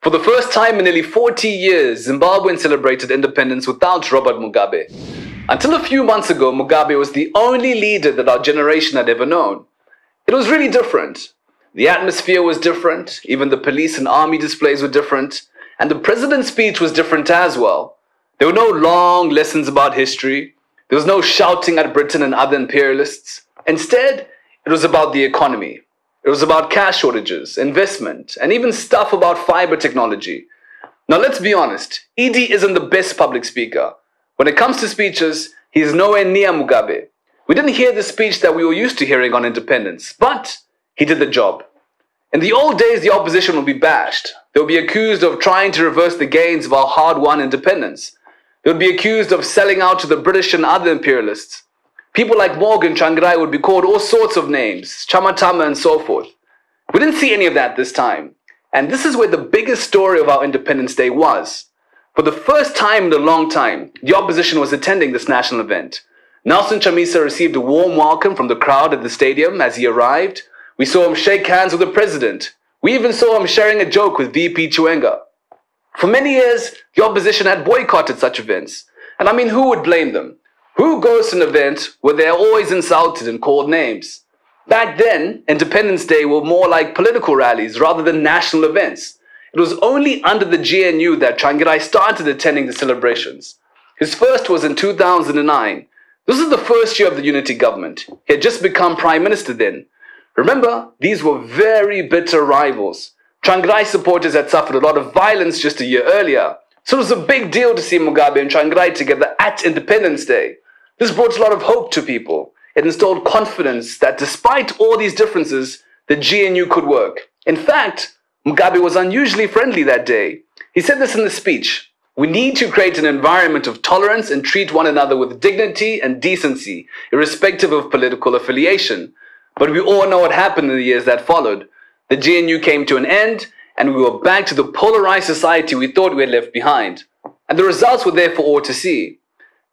For the first time in nearly 40 years, Zimbabweans celebrated independence without Robert Mugabe. Until a few months ago, Mugabe was the only leader that our generation had ever known. It was really different. The atmosphere was different, even the police and army displays were different, and the president's speech was different as well. There were no long lessons about history. There was no shouting at Britain and other imperialists. Instead, it was about the economy. It was about cash shortages, investment, and even stuff about fiber technology. Now let's be honest, ED isn't the best public speaker. When it comes to speeches, he is nowhere near Mugabe. We didn't hear the speech that we were used to hearing on independence, but he did the job. In the old days, the opposition would be bashed. They would be accused of trying to reverse the gains of our hard-won independence. They would be accused of selling out to the British and other imperialists. People like Morgan Tsvangirai would be called all sorts of names, Chamatama and so forth. We didn't see any of that this time. And this is where the biggest story of our Independence Day was. For the first time in a long time, the opposition was attending this national event. Nelson Chamisa received a warm welcome from the crowd at the stadium as he arrived. We saw him shake hands with the president. We even saw him sharing a joke with VP Chiwenga. For many years, the opposition had boycotted such events. And I mean, who would blame them? Who goes to an event where they are always insulted and called names? Back then, Independence Day were more like political rallies rather than national events. It was only under the GNU that Tsvangirai started attending the celebrations. His first was in 2009. This was the first year of the unity government. He had just become prime minister then. Remember, these were very bitter rivals. Tsvangirai supporters had suffered a lot of violence just a year earlier. So it was a big deal to see Mugabe and Tsvangirai together at Independence Day. This brought a lot of hope to people. It instilled confidence that despite all these differences, the GNU could work. In fact, Mugabe was unusually friendly that day. He said this in the speech: "We need to create an environment of tolerance and treat one another with dignity and decency, irrespective of political affiliation." But we all know what happened in the years that followed. The GNU came to an end, and we were back to the polarized society we thought we had left behind. And the results were there for all to see.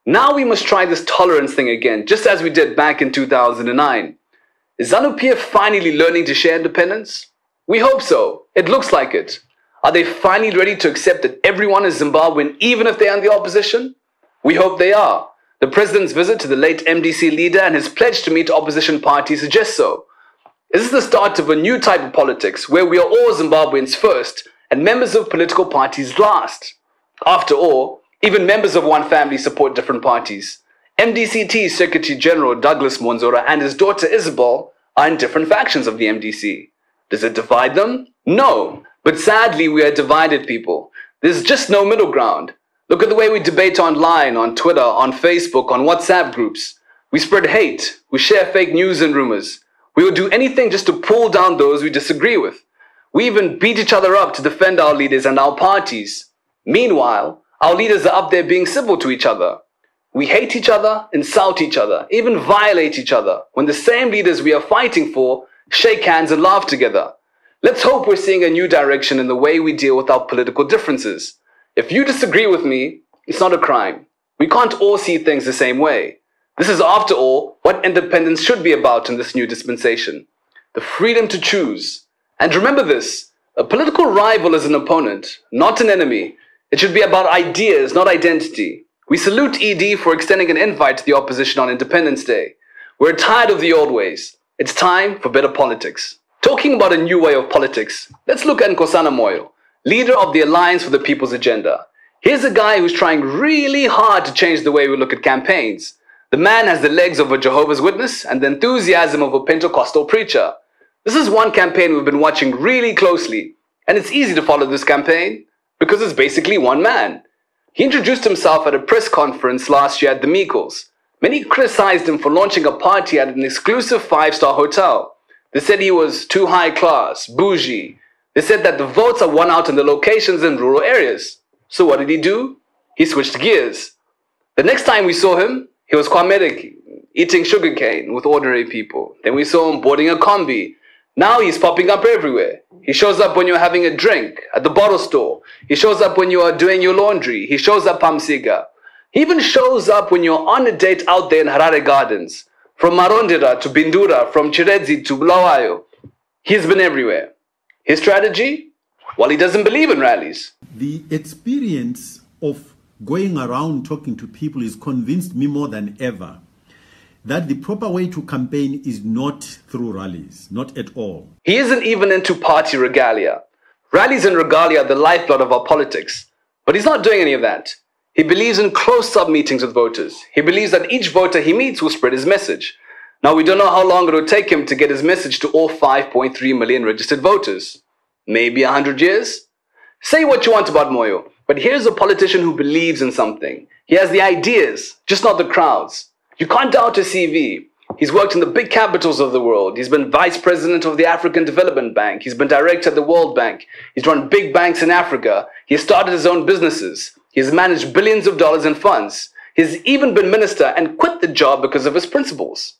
Now we must try this tolerance thing again, just as we did back in 2009. Is ZANU-PF finally learning to share independence? We hope so. It looks like it. Are they finally ready to accept that everyone is Zimbabwean, even if they are in the opposition? We hope they are. The president's visit to the late MDC leader and his pledge to meet opposition parties suggests so. Is this the start of a new type of politics, where we are all Zimbabweans first and members of political parties last? After all, even members of one family support different parties. MDCT Secretary General Douglas Monzora and his daughter Isabel are in different factions of the MDC. Does it divide them? No. But sadly, we are divided people. There's just no middle ground. Look at the way we debate online, on Twitter, on Facebook, on WhatsApp groups. We spread hate. We share fake news and rumors. We will do anything just to pull down those we disagree with. We even beat each other up to defend our leaders and our parties. Meanwhile, our leaders are up there being civil to each other. We hate each other, insult each other, even violate each other, when the same leaders we are fighting for shake hands and laugh together. Let's hope we're seeing a new direction in the way we deal with our political differences. If you disagree with me, it's not a crime. We can't all see things the same way. This is, after all, what independence should be about in this new dispensation. The freedom to choose. And remember this, a political rival is an opponent, not an enemy. It should be about ideas, not identity. We salute ED for extending an invite to the opposition on Independence Day. We're tired of the old ways. It's time for better politics. Talking about a new way of politics, let's look at Nkosana Moyo, leader of the Alliance for the People's Agenda. Here's a guy who's trying really hard to change the way we look at campaigns. The man has the legs of a Jehovah's Witness and the enthusiasm of a Pentecostal preacher. This is one campaign we've been watching really closely, and it's easy to follow this campaign because it's basically one man. He introduced himself at a press conference last year at the Meekles. Many criticized him for launching a party at an exclusive 5-star hotel. They said he was too high class, bougie. They said that the votes are won out in the locations in rural areas. So what did he do? He switched gears. The next time we saw him, he was Kwamereki, eating sugarcane with ordinary people. Then we saw him boarding a combi. Now he's popping up everywhere. He shows up when you're having a drink, at the bottle store. He shows up when you are doing your laundry. He shows up Pamsiga. He even shows up when you're on a date out there in Harare Gardens. From Marondera to Bindura, from Chiredzi to Bulawayo. He's been everywhere. His strategy? while he doesn't believe in rallies. The experience of going around talking to people has convinced me more than ever that the proper way to campaign is not through rallies, not at all. He isn't even into party regalia. Rallies and regalia are the lifeblood of our politics. But he's not doing any of that. He believes in close-up meetings with voters. He believes that each voter he meets will spread his message. Now, we don't know how long it will take him to get his message to all 5.3 million registered voters. Maybe 100 years? Say what you want about Moyo, but here's a politician who believes in something. He has the ideas, just not the crowds. You can't doubt his CV. He's worked in the big capitals of the world. He's been vice president of the African Development Bank. He's been director at the World Bank. He's run big banks in Africa. He has started his own businesses. He has managed billions of dollars in funds. He's even been minister and quit the job because of his principles.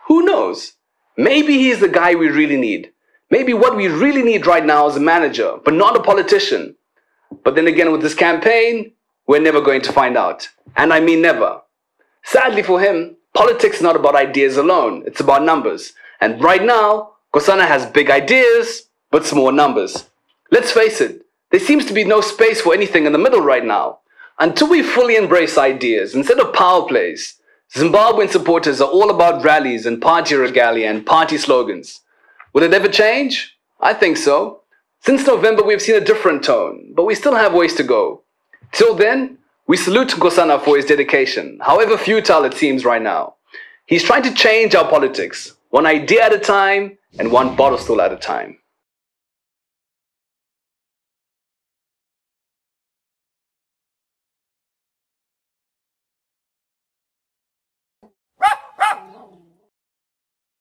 Who knows? Maybe he's the guy we really need. Maybe what we really need right now is a manager, but not a politician. But then again, with this campaign, we're never going to find out. And I mean never. Sadly for him, politics is not about ideas alone. It's about numbers. And right now, Nkosana has big ideas, but small numbers. Let's face it, there seems to be no space for anything in the middle right now. Until we fully embrace ideas instead of power plays, Zimbabwean supporters are all about rallies and party regalia and party slogans. Will it ever change? I think so. Since November, we've seen a different tone, but we still have ways to go. Till then, we salute Nkosana for his dedication, however futile it seems right now. He's trying to change our politics, one idea at a time and one bottle stool at a time.